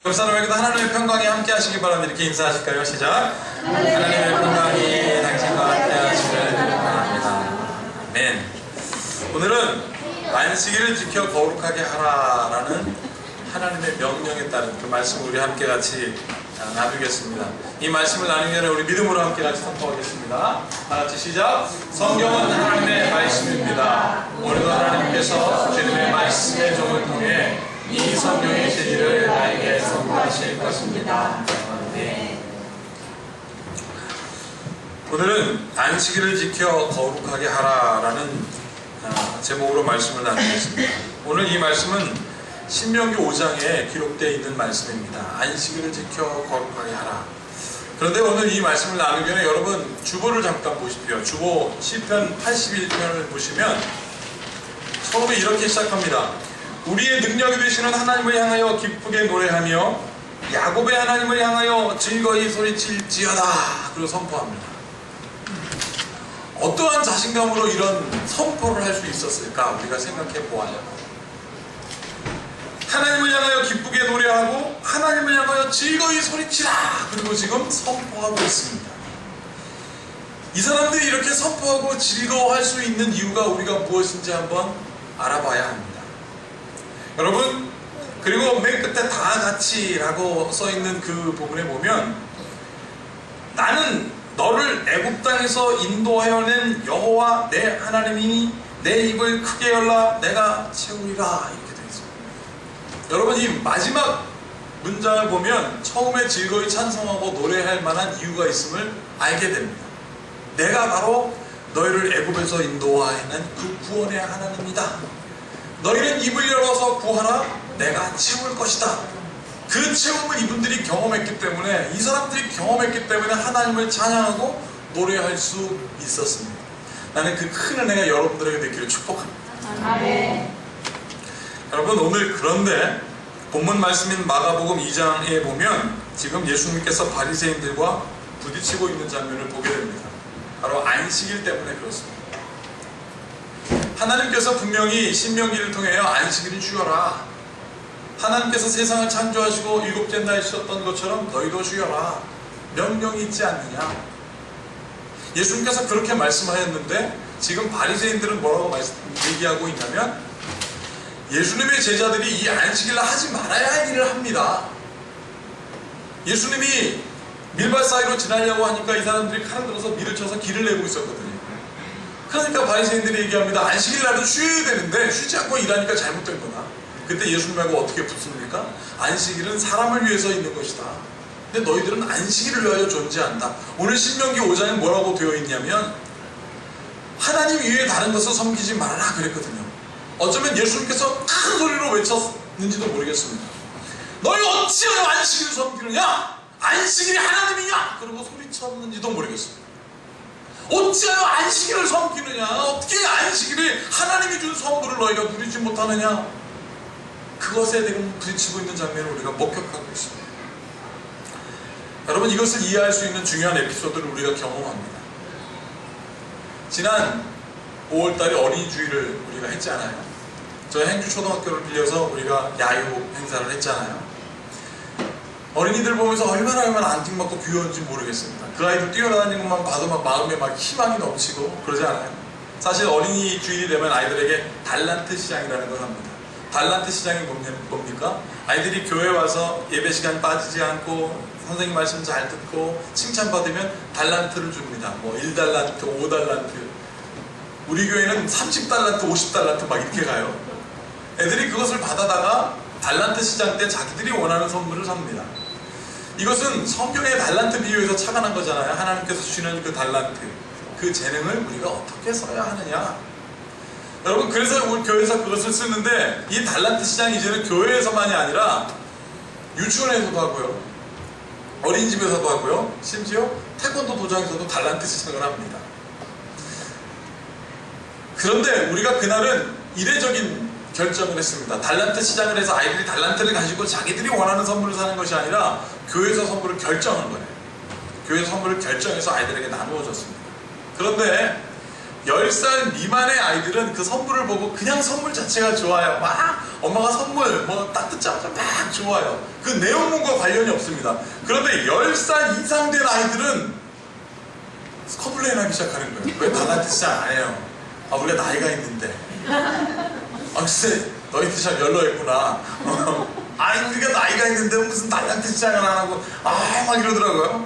옆 사람에게도 하나님의 평강이 함께 하시기 바랍니다. 이렇게 인사하실까요? 시작. 하나님의 평강이 당신과 함께 하시기를 바랍니다. 아멘. 오늘은 안식일을 지켜 거룩하게 하라라는 하나님의 명령에 따른 그 말씀을 우리 함께 같이 나누겠습니다. 이 말씀을 나누기 전에 우리 믿음으로 함께 같이 선포하겠습니다. 다같이 시작. 성경은 하나님의 말씀입니다. 오늘도 하나님께서 주님의 말씀의 종을 통해 이 성경의 진리를 나에게 선포하실 것입니다. 네. 오늘은 안식일을 지켜 거룩하게 하라라는 제목으로 말씀을 나누겠습니다. 오늘 이 말씀은 신명기 5장에 기록되어 있는 말씀입니다. 안식일을 지켜 거룩하게 하라. 그런데 오늘 이 말씀을 나누기 전에 여러분 주보를 잠깐 보십시오. 주보 시편 81편을 보시면 처음에 이렇게 시작합니다. 우리의 능력이 되시는 하나님을 향하여 기쁘게 노래하며 야곱의 하나님을 향하여 즐거이 소리칠지어다. 그리고 선포합니다. 어떠한 자신감으로 이런 선포를 할 수 있었을까? 우리가 생각해 보아요. 하나님을 향하여 기쁘게 노래하고 하나님을 향하여 즐거이 소리치라. 그리고 지금 선포하고 있습니다. 이 사람들이 이렇게 선포하고 즐거워할 수 있는 이유가 우리가 무엇인지 한번 알아봐야 합니다. 여러분, 그리고 맨 끝에 다 같이 라고 써있는 그 부분에 보면 나는 너를 애굽 땅에서 인도하여 낸 여호와 내 하나님이니 내 입을 크게 열라 내가 채우리라. 이렇게 되어 있습니다. 여러분, 이 마지막 문장을 보면 처음에 즐거이 찬송하고 노래할 만한 이유가 있음을 알게 됩니다. 내가 바로 너희를 애굽에서 인도하여낸 그 구원의 하나님이다. 너희는 입을 열어서 구하라. 내가 채울 것이다. 그 체험을 이분들이 경험했기 때문에, 이 사람들이 경험했기 때문에 하나님을 찬양하고 노래할 수 있었습니다. 나는 그 큰 은혜가 여러분들에게 되기를 축복합니다. 아멘. 여러분, 오늘 그런데 본문 말씀인 마가복음 2장에 보면 지금 예수님께서 바리새인들과 부딪히고 있는 장면을 보게 됩니다. 바로 안식일 때문에 그렇습니다. 하나님께서 분명히 신명기를 통하여 안식일을 쉬어라. 하나님께서 세상을 창조하시고 일곱째 날 쉬었던 것처럼 너희도 쉬어라. 명령이 있지 않느냐. 예수님께서 그렇게 말씀하였는데 지금 바리새인들은 뭐라고 얘기하고 있냐면 예수님의 제자들이 이 안식일날 하지 말아야 할 일을 합니다. 예수님이 밀밭 사이로 지나려고 하니까 이 사람들이 칼을 들어서 밀을 쳐서 길을 내고 있었거든요. 그러니까 바리새인들이 얘기합니다. 안식일날도 쉬어야 되는데 쉬지 않고 일하니까 잘못된 거다. 그때 예수님하고 어떻게 붙습니까? 안식일은 사람을 위해서 있는 것이다. 근데 너희들은 안식일을 위하여 존재한다. 오늘 신명기 5장에 뭐라고 되어 있냐면 하나님 이외에 다른 것을 섬기지 말아라 그랬거든요. 어쩌면 예수님께서 큰 소리로 외쳤는지도 모르겠습니다. 너희 어찌하여 안식일을 섬기느냐? 안식일이 하나님이냐? 그러고 소리쳤는지도 모르겠습니다. 어찌하여 안식일을 섬기느냐? 어떻게 안식일이 하나님이 준 선물을 너희가 누리지 못하느냐? 그것에 대해 부딪히고 있는 장면을 우리가 목격하고 있습니다. 여러분, 이것을 이해할 수 있는 중요한 에피소드를 우리가 경험합니다. 지난 5월달에 어린이 주일을 우리가 했잖아요. 저희 행주초등학교를 빌려서 우리가 야유 행사를 했잖아요. 어린이들 보면서 얼마나 안팅맞고 귀여운지 모르겠습니다. 그 아이들 뛰어다니는 것만 봐도 막 마음에 막 희망이 넘치고 그러지 않아요? 사실 어린이 주일이 되면 아이들에게 달란트 시장이라는 걸 합니다. 달란트 시장이 뭡니까? 아이들이 교회 와서 예배 시간 빠지지 않고 선생님 말씀 잘 듣고 칭찬받으면 달란트를 줍니다. 뭐 1달란트, 5달란트. 우리 교회는 30달란트, 50달란트 막 이렇게 가요. 애들이 그것을 받아다가 달란트 시장 때 자기들이 원하는 선물을 삽니다. 이것은 성경의 달란트 비유에서 착안한 거잖아요. 하나님께서 주시는 그 달란트, 그 재능을 우리가 어떻게 써야 하느냐. 여러분, 그래서 우리 교회에서 그것을 쓰는데 이 달란트 시장이 이제는 교회에서만이 아니라 유치원에서도 하고요, 어린이집에서도 하고요, 심지어 태권도 도장에서도 달란트 시장을 합니다. 그런데 우리가 그날은 이례적인 결정을 했습니다. 달란트 시장을 해서 아이들이 달란트를 가지고 자기들이 원하는 선물을 사는 것이 아니라 교회에서 선물을 결정한 거예요. 교회에서 선물을 결정해서 아이들에게 나누어 줬습니다. 그런데 10살 미만의 아이들은 그 선물을 보고 그냥 선물 자체가 좋아요. 막 엄마가 선물 뭐 딱 듣자마자 막 좋아요. 그 내용물과 관련이 없습니다. 그런데 10살 이상 된 아이들은 컴플레인 하기 시작하는 거예요. 왜 나한테 시작 안 해요? 아, 우리가 나이가 있는데. 아, 글쎄, 너희들 참 연로했구나. 아니, 우리가 나이가 있는데 무슨 나한테 시작을 안 하고, 아, 막 이러더라고요.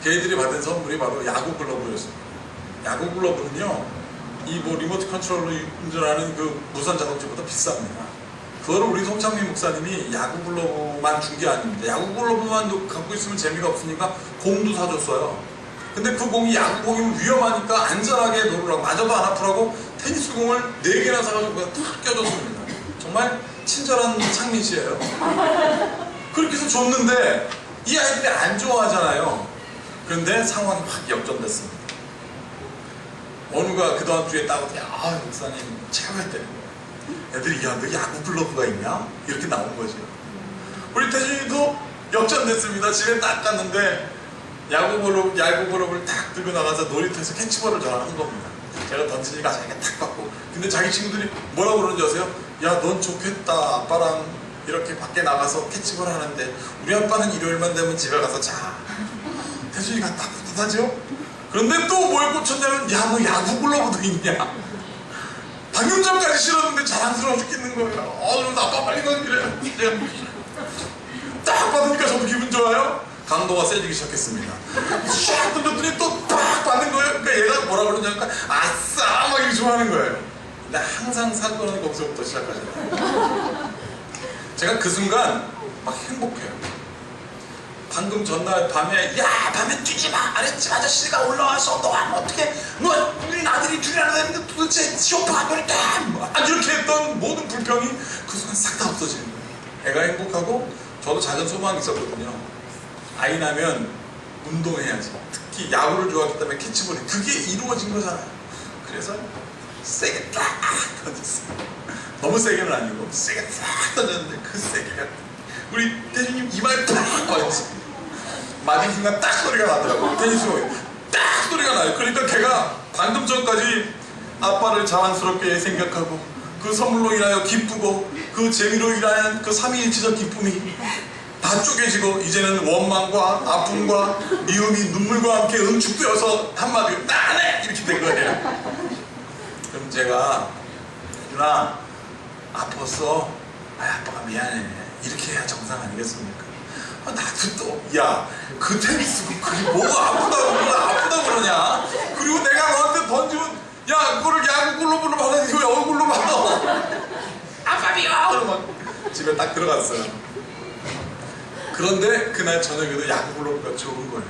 걔들이 받은 선물이 바로 야구 글러브였습니다. 야구 글러브는요, 이 뭐 리모트 컨트롤로 운전하는 그 무선 자동차보다 비쌉니다. 그거를 우리 송창민 목사님이 야구 글러브만 준 게 아닙니다. 야구 글러브만 갖고 있으면 재미가 없으니까 공도 사줬어요. 근데 그 공이 야구공이면 위험하니까 안전하게 놀으라고, 맞아도 안 아프라고 테니스 공을 4개나 사가지고 그냥 탁 껴줬습니다. 정말 친절한 창민 씨예요. 그렇게 해서 줬는데 이 아이들이 안 좋아하잖아요. 그런데 상황이 확 역전됐습니다. 어느가 그 다음 주에 따고, 야, 목사님 최고였대. 애들이, 야, 너 야구 글러브가 있냐? 이렇게 나온 거죠. 우리 태준이도 역전됐습니다. 집에 딱 갔는데 야구 글러브를 딱 들고 나가서 놀이터에서 캐치볼을 저랑 한 겁니다. 제가 던지니까 자기가 탁 받고. 근데 자기 친구들이 뭐라고 그러는지 아세요? 야, 넌 좋겠다. 아빠랑 이렇게 밖에 나가서 캐치볼 하는데 우리 아빠는 일요일만 되면 집에 가서 자. 태준이가 딱 뿌듯하죠? 그런데 또 뭘 꽂혔냐면, 야, 너 야구 글러브도 있냐? 방금 전까지 싫었는데 자랑스러워 죽겠는 거예요. 그래서 아빠 빨리 가기래. 딱 받으니까 저도 기분 좋아요. 강도가 세지기 시작했습니다. 샥 던졌더니 또 팍 받는 거예요. 그러니까 얘가 뭐라 그러냐니까, 아싸! 막 이렇게 좋아하는 거예요. 근데 항상 사건은 거기서부터 시작하잖아요. 제가 그 순간 막 행복해요. 방금 전날 밤에, 야, 밤에 뛰지 마! 아랫집 아저씨가 올라와서 너 하면 어떡해? 너 우리 아들이 둘이나 되는데 도대체 쇼파 버릴게! 이렇게 했던 모든 불평이 그 순간 싹 다 없어지는 거예요. 애가 행복하고 저도 작은 소망이 있었거든요. 아이 나면 운동해야지. 특히 야구를 좋아하기 때문에 캐치볼이 그게 이루어진 거잖아요. 그래서 세게 딱 던졌어요. 너무 세게는 아니고 세게 딱 던졌는데 그 세게가 우리 대리님 이마에 팍 맞았어요. 맞은 순간 딱 소리가 나더라고요. 테니스 공이 딱 소리가 나요. 그러니까 걔가 방금 전까지 아빠를 자랑스럽게 생각하고 그 선물로 인하여 기쁘고 그 재미로 인하여 그 삼위일체적 기쁨이 다 쪼개지고 이제는 원망과 아픔과 미움이 눈물과 함께 응축되어서 한마디로 나네! 이렇게 된 거예요. 그럼 제가, 누나 아팠어? 아빠가 미안해. 이렇게 해야 정상 아니겠습니까? 나도 또, 야, 그 테니스가 그게 뭐가 아프다고 그러냐? 그리고 내가 너한테 던지면, 야, 그거를 야구 글러브로 받았는데 왜 얼굴로 받아? 아빠 미워! 그러면 집에 딱 들어갔어요. 그런데 그날 저녁에도 야구 글러브가 좋은 거예요.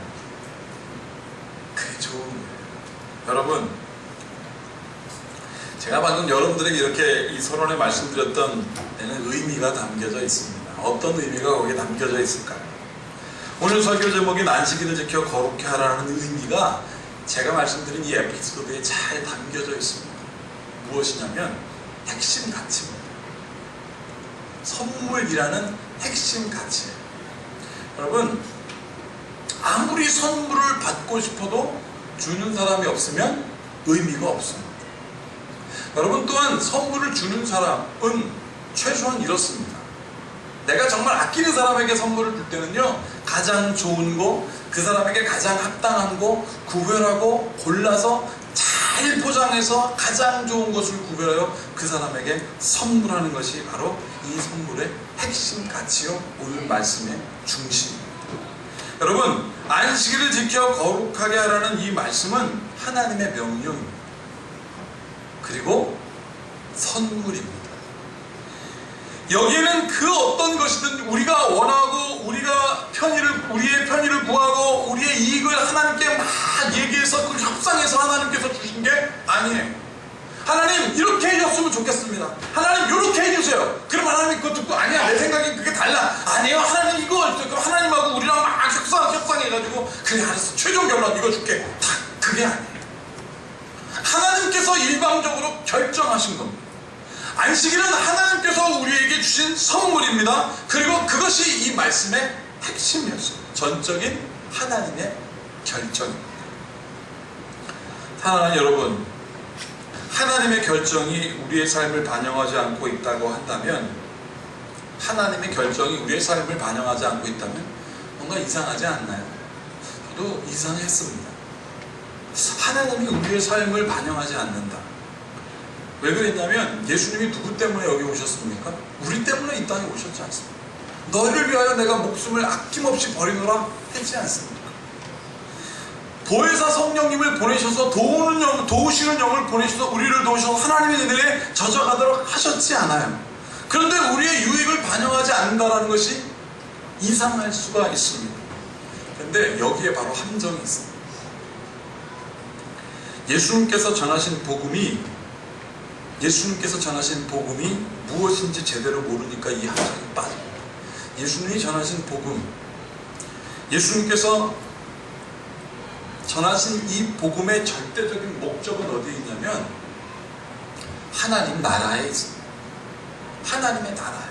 그게 좋은 거예요. 여러분, 제가 방금 여러분들에게 이렇게 이 서론에 말씀드렸던 데는 의미가 담겨져 있습니다. 어떤 의미가 거기에 담겨져 있을까요? 오늘 설교 제목인 안식일을 지켜 거룩히 하라는 의미가 제가 말씀드린 이 에피소드에 잘 담겨져 있습니다. 무엇이냐면 핵심 가치입니다. 선물이라는 핵심 가치예요. 여러분, 아무리 선물을 받고 싶어도 주는 사람이 없으면 의미가 없습니다. 여러분 또한 선물을 주는 사람은 최소한 이렇습니다. 내가 정말 아끼는 사람에게 선물을 줄 때는요, 가장 좋은 거, 그 사람에게 가장 합당한 거 구별하고 골라서 잘 포장해서 가장 좋은 것을 구별하여 그 사람에게 선물하는 것이 바로 이 선물의 핵심 가치요, 오늘 말씀의 중심입니다. 여러분, 안식일을 지켜 거룩하게 하라는 이 말씀은 하나님의 명령입니다. 그리고 선물입니다. 여기에는 그 어떤 것이든 우리가 원하고 우리의 편의를 구하고 우리의 이익을 하나님께 막 얘기해서 그걸 협상해서 하나님께서 주신 게 아니에요. 하나님 이렇게 해줬으면 좋겠습니다. 하나님 이렇게 해주세요. 그럼 하나님 그거 듣고 아니야 내 생각엔 그게 달라. 아니에요 하나님 이거 그럼 하나님하고 우리랑 막 협상해가지고 그래 알았어 최종 결론 이거 줄게. 다 그게 아니에요. 하나님께서 일방적으로 결정하신 겁니다. 안식일은 하나님께서 우리에게 주신 선물입니다. 그리고 그것이 이 말씀의 핵심이었습니다. 전적인 하나님의 결정입니다. 사랑하는 여러분, 하나님의 결정이 우리의 삶을 반영하지 않고 있다고 한다면, 하나님의 결정이 우리의 삶을 반영하지 않고 있다면 뭔가 이상하지 않나요? 저도 이상했습니다. 하나님이 우리의 삶을 반영하지 않는다. 왜 그랬냐면 예수님이 누구 때문에 여기 오셨습니까? 우리 때문에 이 땅에 오셨지 않습니까? 너희를 위하여 내가 목숨을 아낌없이 버리노라 했지 않습니까? 보혜사 성령님을 보내셔서 도우시는 영을 보내셔서 우리를 도우셔서 하나님의 은혜에 젖어가도록 하셨지 않아요. 그런데 우리의 유익을 반영하지 않는다는 것이 이상할 수가 있습니다. 그런데 여기에 바로 함정이 있습니다. 예수님께서 전하신 복음이 무엇인지 제대로 모르니까 이 함정이 빠집니다. 예수님이 전하신 복음, 예수님께서 전하신 이 복음의 절대적인 목적은 어디에 있냐면 하나님 나라에 있습니다. 하나님의 나라에.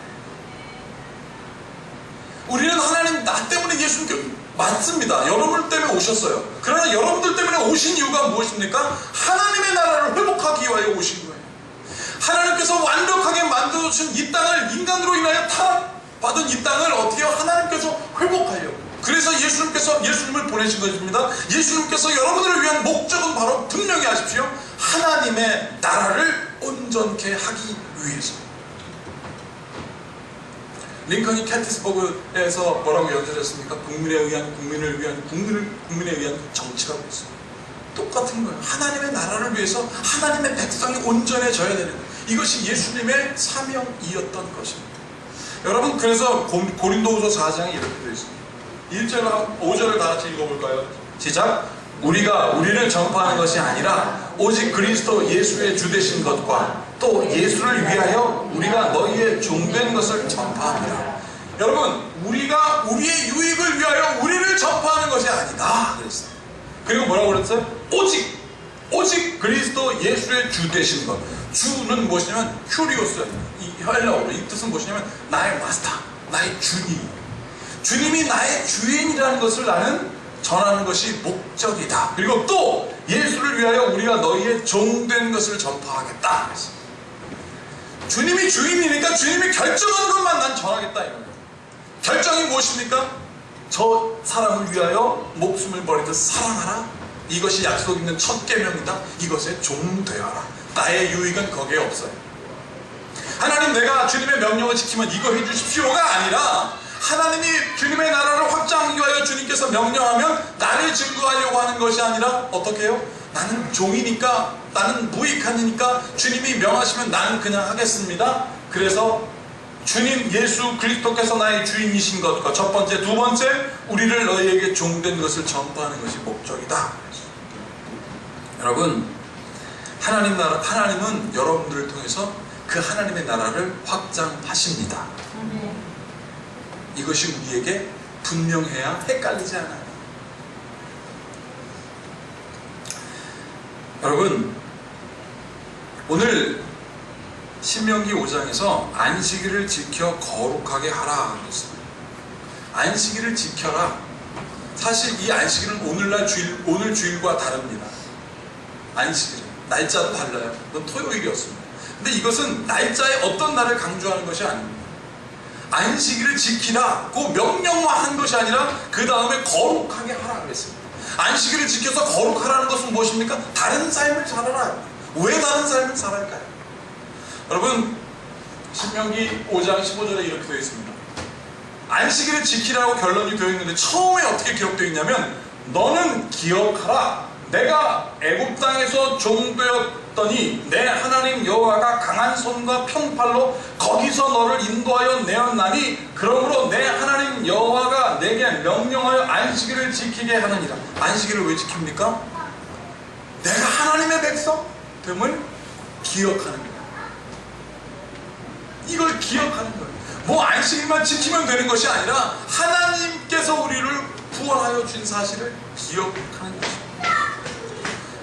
우리는 하나님 나 때문에 예수님께 맞습니다. 여러분 때문에 오셨어요. 그러나 여러분들 때문에 오신 이유가 무엇입니까? 하나님의 나라를 회복하기 위하여 오신 거예요. 하나님께서 완벽하게 만들어주신 이 땅을 인간으로 인하여 타락받은 이 땅을 어떻게 해요? 하나님께서 회복하려고. 그래서 예수님을 보내신 것입니다. 예수님께서 여러분들을 위한 목적은 바로 분명히 하십시오. 하나님의 나라를 온전케 하기 위해서. 링컨이 캐티스버그에서 뭐라고 연설했습니까? 국민에 의한 정치라고 했어요. 똑같은 거예요. 하나님의 나라를 위해서 하나님의 백성이 온전해져야 되는 거예요. 이것이 예수님의 사명이었던 것입니다. 여러분, 그래서 고린도후서 4장에 이렇게 되어 있습니다. 1절과 5절을 다 같이 읽어볼까요? 시작! 우리를 전파하는 것이 아니라 오직 그리스도 예수의 주 되신 것과 또 예수를 위하여 우리가 너희의 종된 것을 전파합니다. 여러분, 우리가 우리의 유익을 위하여 우리를 전파하는 것이 아니다 그랬어요. 그리고 뭐라고 그랬어요? 오직 그리스도 예수의 주 되신 것. 주는 무엇이냐면 큐리오스, 이 헬라어로 이 뜻은 무엇이냐면 나의 마스터, 나의 주님. 주님이 나의 주인이라는 것을 나는 전하는 것이 목적이다. 그리고 또 예수를 위하여 우리가 너희의 종된 것을 전파하겠다. 주님이 주인이니까 주님이 결정하는 것만 난 전하겠다 이거예요. 결정이 무엇입니까? 저 사람을 위하여 목숨을 버리듯 사랑하라. 이것이 약속 있는 첫 계명이다. 이것에 종되어라. 나의 유익은 거기에 없어요. 하나님, 내가 주님의 명령을 지키면 이거 해주십시오가 아니라 하나님이 주님의 나라를 확장하기 위하여 주님께서 명령하면 나를 증거하려고 하는 것이 아니라 어떻게 해요? 나는 종이니까, 나는 무익한 이니까 주님이 명하시면 나는 그냥 하겠습니다. 그래서 주님 예수 그리스도께서 나의 주인이신 것과 첫 번째, 두 번째, 우리를 너희에게 종된 것을 전파하는 것이 목적이다. 여러분, 하나님은 여러분들을 통해서 그 하나님의 나라를 확장하십니다. 이것이 우리에게 분명해야 헷갈리지 않아요. 여러분, 오늘 신명기 5장에서 안식일을 지켜 거룩하게 하라 그랬습니다. 안식일을 지켜라. 사실 이 안식일은 오늘 주일과 다릅니다. 안식일은 날짜도 달라요. 그건 토요일이었습니다. 근데 이것은 날짜의 어떤 날을 강조하는 것이 아닙니다. 안식일을 지키라고 명령화한 것이 아니라 그 다음에 거룩하게 하라 그랬습니다. 안식일을 지켜서 거룩하라는 것은 무엇입니까? 다른 삶을 살아라. 왜 다른 삶을 살아할까요? 여러분, 신명기 5장 15절에 이렇게 되어 있습니다. 안식일을 지키라고 결론이 되어 있는데 처음에 어떻게 기록되어 있냐면 너는 기억하라. 내가 애굽 땅에서 종되었더니 내 하나님 여호와가 강한 손과 편팔로 거기서 너를 인도하여 내었나니 그러므로 내 하나님 여호와가 내게 명령하여 안식일을 지키게 하느니라. 안식일을 왜 지킵니까? 내가 하나님의 백성됨을 기억하는 거예요. 이걸 기억하는 거예요. 뭐 안식일만 지키면 되는 것이 아니라 하나님께서 우리를 구원하여 준 사실을 기억하는 것입니다.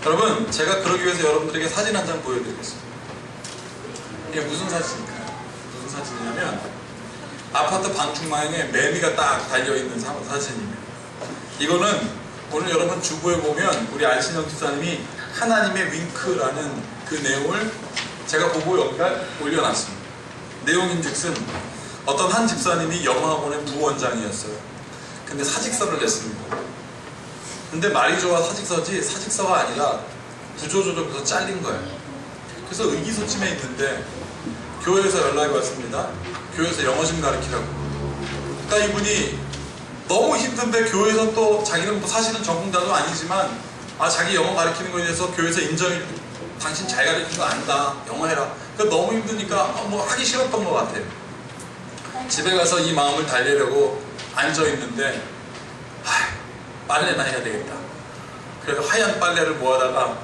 여러분, 제가 그러기 위해서 여러분들에게 사진 한 장 보여드리겠습니다. 이게 무슨 사진일까요? 무슨 사진이냐면 아파트 방충망에 매미가 딱 달려있는 사진입니다. 이거는 오늘 여러분 주보에 보면 우리 안신영 집사님이 하나님의 윙크라는 그 내용을 제가 보고 여기가 올려놨습니다. 내용인즉슨 어떤 한 집사님이 영어학원의 부원장이었어요. 근데 사직서를 냈습니다. 근데 말이 좋아 사직서지 사직서가 아니라 구조조정에서 잘린 거예요. 그래서 의기소침해 있는데 교회에서 연락이 왔습니다. 교회에서 영어 좀 가르치라고. 그러니까 이분이 너무 힘든데 교회에서 또 자기는 뭐 사실은 전공자도 아니지만 자기 영어 가르치는 거에 대해서 교회에서 인정이 당신 잘 가르치는 거 안다. 영어 해라. 그러니까 너무 힘드니까 뭐 하기 싫었던 것 같아요. 집에 가서 이 마음을 달래려고 앉아있는데 빨래나 해야 되겠다. 그래서 하얀 빨래를 모아다가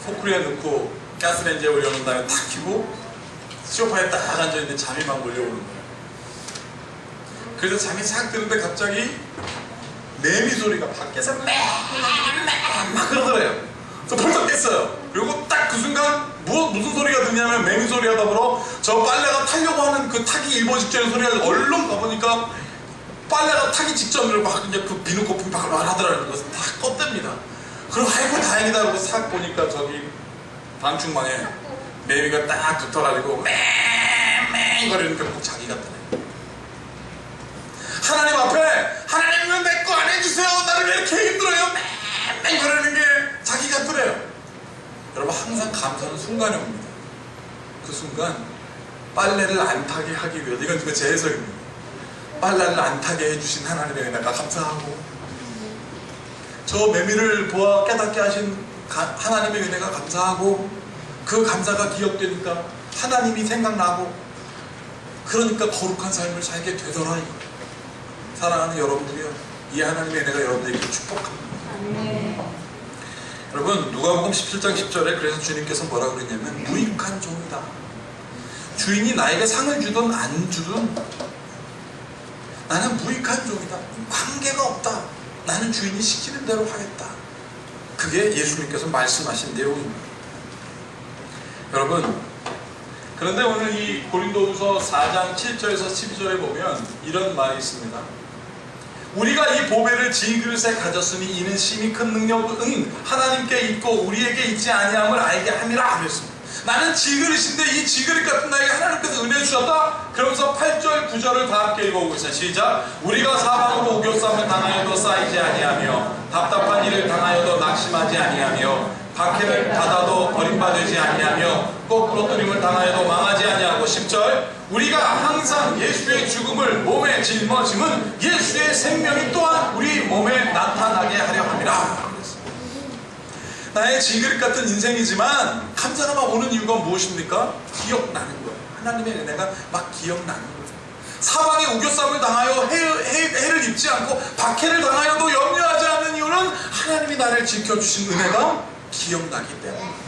포크리에 넣고 가스레인지에 올려놓은 다음에 탁 켜고 소파에 딱 앉아있는데 잠이 막 몰려오는 거예요. 그래서 잠이 싹 드는데 갑자기 매미 소리가 밖에서 막 그러더래요. 그래서 벌써 깼어요. 그리고 딱 그 순간 무슨 소리가 드냐면 매미 소리가 더불어 저 빨래가 타려고 하는 그 타기 일보 직전의 소리가 얼른 가보니까 빨래가 타기 직전으로 막 이제 그 비누 거품이 막 하더라는 것을 다 껐답니다. 그리고 아이고 다행이다 그러고 싹 보니까 저기 방충망에 매미가 딱 붙어가지고 맹맹 거리니까 꼭 자기 같더래. 하나님 앞에 하나님 왜 내 거 안 해주세요? 나를 왜 이렇게 힘들어요? 맹맹 거리는 게 자기 같더래요. 여러분 항상 감사는 순간에 옵니다. 그 순간 빨래를 안 타게 하기 위해서 이건 제 해석입니다. 빨래를 안 타게 해주신 하나님의 은혜가 감사하고 저 매미를 보아 깨닫게 하신 하나님의 은혜가 감사하고 그 감사가 기억되니까 하나님이 생각나고 그러니까 거룩한 삶을 살게 되더라 이거예요. 사랑하는 여러분들이요, 이 하나님의 은혜가 여러분들에게 축복합니다. 여러분 누가복음 17장 10절에 그래서 주님께서 뭐라 그랬냐면 무익한 종이다. 주인이 나에게 상을 주든 안 주든 나는 무익한 종이다. 관계가 없다. 나는 주인이 시키는 대로 하겠다. 그게 예수님께서 말씀하신 내용입니다. 여러분 그런데 오늘 이 고린도후서 4장 7절에서 12절에 보면 이런 말이 있습니다. 우리가 이 보배를 질그릇에 가졌으니 이는 심히 큰 능력은 하나님께 있고 우리에게 있지 아니함을 알게 함이라 그랬습니다. 나는 질그릇인데 이 질그릇 같은 나에게 하나님께서 은혜 주셨다? 그러면서 8절 9절을 다 함께 읽어보겠습니다. 시작. 우리가 사방으로 우겨싸움을 당하여도 쌓이지 아니하며 답답한 일을 당하여도 낙심하지 아니하며 박해를 받아도 버림받지 아니하며 거꾸로 뜨림을 당하여도 망하지 아니하고 10절 우리가 항상 예수의 죽음을 몸에 짊어짐은 예수의 생명이 또한 우리 몸에 나타나게 하려 함이라. 나의 질그릇 같은 인생이지만 감사가 막 오는 이유가 무엇입니까? 기억나는 거예요. 하나님의 은혜가 막 기억나는 거예요. 사방에 우겨싸움을 당하여 해를 입지 않고 박해를 당하여도 염려하지 않는 이유는 하나님이 나를 지켜주신 은혜가 기억나기 때문에.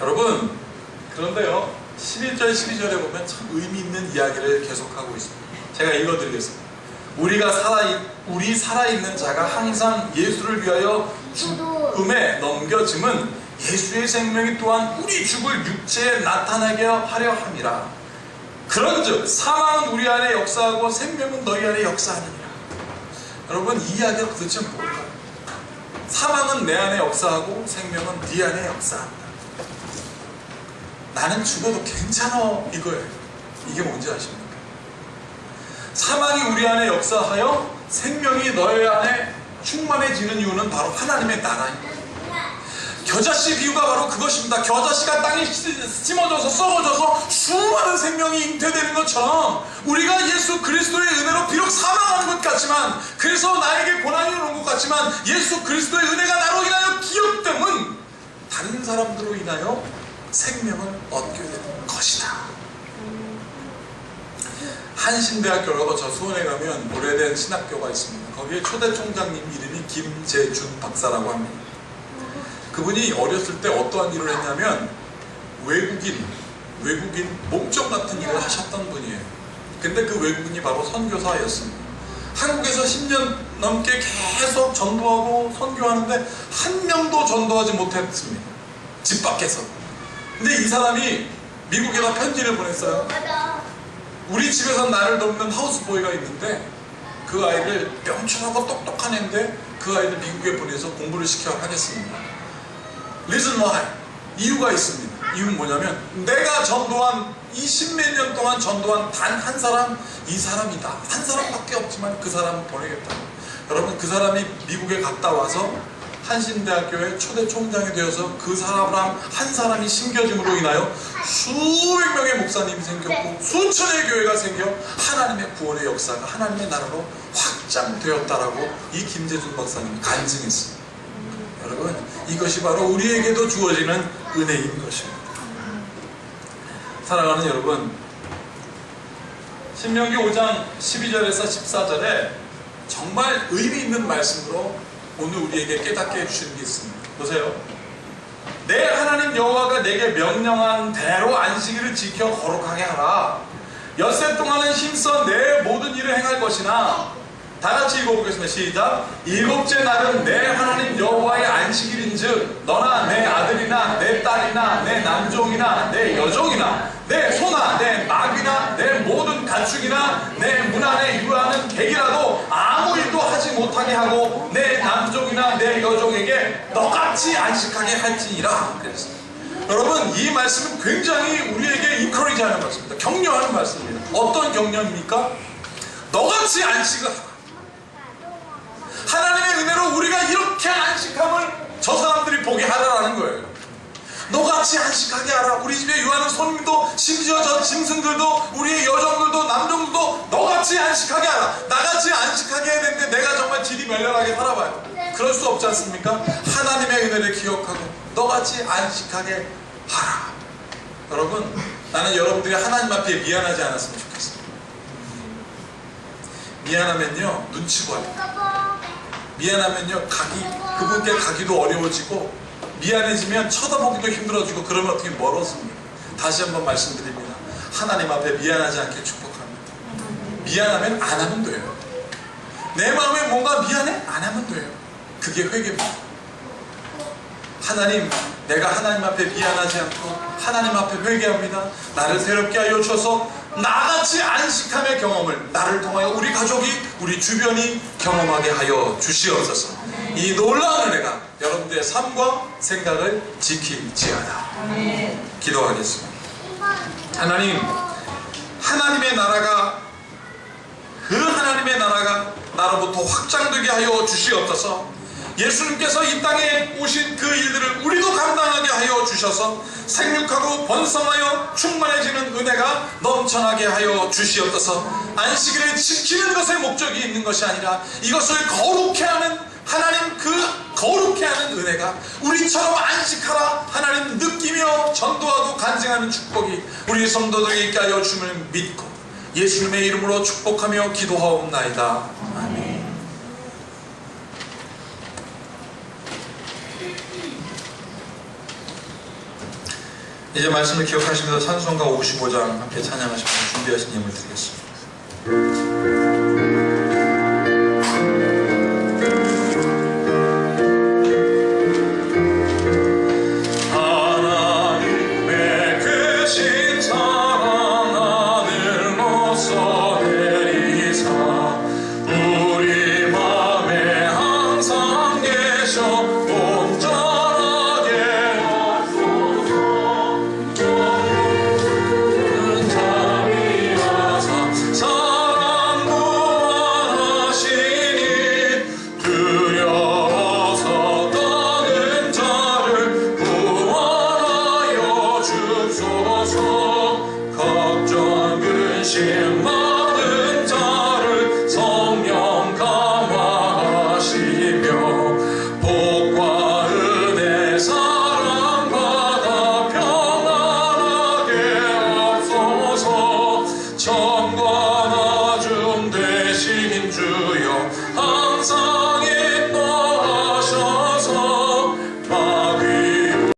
여러분 그런데요 11절 12절에 보면 참 의미 있는 이야기를 계속하고 있습니다. 제가 읽어드리겠습니다. 우리 살아있는 자가 항상 예수를 위하여 죽음에 넘겨짐은 예수의 생명이 또한 우리 죽을 육체에 나타나게 하려 함이라. 그런즉 사망은 우리 안에 역사하고 생명은 너희 안에 역사하느니라. 여러분 이 이야기가 도대체 뭘까요? 사망은 내 안에 역사하고 생명은 네 안에 역사한다. 나는 죽어도 괜찮아 이거예요. 이게 뭔지 아십니까? 사망이 우리 안에 역사하여 생명이 너희 안에 충만해지는 이유는 바로 하나님의 나라입니다. 겨자씨 비유가 바로 그것입니다. 겨자씨가 땅에 심어져서 썩어져서 수많은 생명이 잉태되는 것처럼 우리가 예수 그리스도의 은혜로 비록 사망하는 것 같지만 그래서 나에게 고난이 오는 것 같지만 예수 그리스도의 은혜가 나로 인하여 기억됨은 다른 사람들로 인하여 생명을 얻게 되는 것이다. 한신대학교라고 저 수원에 가면 오래된 신학교가 있습니다. 거기에 초대 총장님 이름이 김재준 박사라고 합니다. 그분이 어렸을 때 어떠한 일을 했냐면 외국인 목적 같은 일을 하셨던 분이에요. 근데 그 외국인이 바로 선교사였습니다. 한국에서 10년 넘게 계속 전도하고 선교하는데 한 명도 전도하지 못했습니다. 집 밖에서. 근데 이 사람이 미국에다 편지를 보냈어요. 우리 집에서 나를 돕는 하우스보이가 있는데 그 아이를 명철하고 똑똑한 애인데 그 아이들 미국에 보내서 공부를 시켜 하겠습니다. Reason why? 이유가 있습니다. 이유는 뭐냐면 내가 전도한 20몇 년 동안 전도한 단 한 사람, 이 사람이다. 한 사람밖에 없지만 그 사람을 보내겠다. 여러분, 그 사람이 미국에 갔다 와서 한신대학교의 초대 총장이 되어서 그 사람 한 사람이 심겨짐으로 인하여 수백 명의 목사님이 생겼고 수천의 교회가 생겨 하나님의 구원의 역사가 하나님의 나라로 확장되었다라고 이 김재준 박사님이 간증했습니다. 여러분, 이것이 바로 우리에게도 주어지는 은혜인 것입니다. 사랑하는 여러분, 신명기 5장 12절에서 14절에 정말 의미 있는 말씀으로 오늘 우리에게 깨닫게 해주시는 게 있습니다. 보세요. 내 하나님 여호와가 내게 명령한 대로 안식일을 지켜 거룩하게 하라. 엿새 동안은 힘써 내 모든 일을 행할 것이나, 다 같이 읽어보겠습니다. 시작. 일곱째 날은 내 하나님 여호와의 안식일인즉 너나 내 아들이나 내 딸이나 내 남종이나 내 여종이나 내 소나 내 나귀나 내 모든 가축이나 내 문 안에 유하는 객이라도 아무 일도 하지 못하게 하고 내 남종이나 내 여종에게 너같이 안식하게 할지니라. 그랬습니다. 여러분, 이 말씀은 굉장히 우리에게 인커리지하는 말씀입니다. 격려하는 말씀입니다. 어떤 격려입니까? 너같이 안식을 하라. 하나님의 은혜로 우리가 이렇게 안식함을 저 사람들이 보게 하라라는 거예요. 너같이 안식하게 하라. 우리 집에 유하는 손님도, 심지어 저 짐승들도, 우리의 여종들도 남종들도 너같이 안식하게 하라. 나같이 안식하게 해야 되는데 내가 정말 질이 멸렬하게 살아봐요. 그럴 수 없지 않습니까? 하나님의 은혜를 기억하고 너같이 안식하게 하라. 여러분, 나는 여러분들이 하나님 앞에 미안하지 않았으면 좋겠어요. 미안하면요 눈치 보여요. 미안하면요 그분께 가기도 어려워지고, 미안해지면 쳐다보기도 힘들어지고, 그러면 어떻게 멀어집니다. 다시 한번 말씀드립니다. 하나님 앞에 미안하지 않게 축복합니다. 미안하면 안 하면 돼요. 내 마음에 뭔가 미안해? 안 하면 돼요. 그게 회개입니다. 하나님, 내가 하나님 앞에 미안하지 않고 하나님 앞에 회개합니다. 나를 새롭게 하여 주셔서 나같이 안식함의 경험을 나를 통하여 우리 가족이, 우리 주변이 경험하게 하여 주시옵소서. 이 놀라운 은혜가 여러분들의 삶과 생각을 지킬지어다. 기도하겠습니다. 하나님, 하나님의 나라가, 그 하나님의 나라가 나로부터 확장되게 하여 주시옵소서. 예수님께서 이 땅에 오신 그 일들을 우리도 감당하게 하여 주셔서 생육하고 번성하여 충만해지는 은혜가 넘쳐나게 하여 주시옵소서. 안식일을 지키는 것에 목적이 있는 것이 아니라 이것을 거룩해 하는 하나님, 그 거룩해 하는 은혜가 우리처럼 안식하라 하나님 느끼며 전도하고 간증하는 축복이 우리 성도들에게 있게 하여 주심을 믿고 예수님의 이름으로 축복하며 기도하옵나이다. 아멘. 이제 말씀을 기억하시면서 찬송가 55장 함께 찬양하시면서 준비하신 예물 드리겠습니다.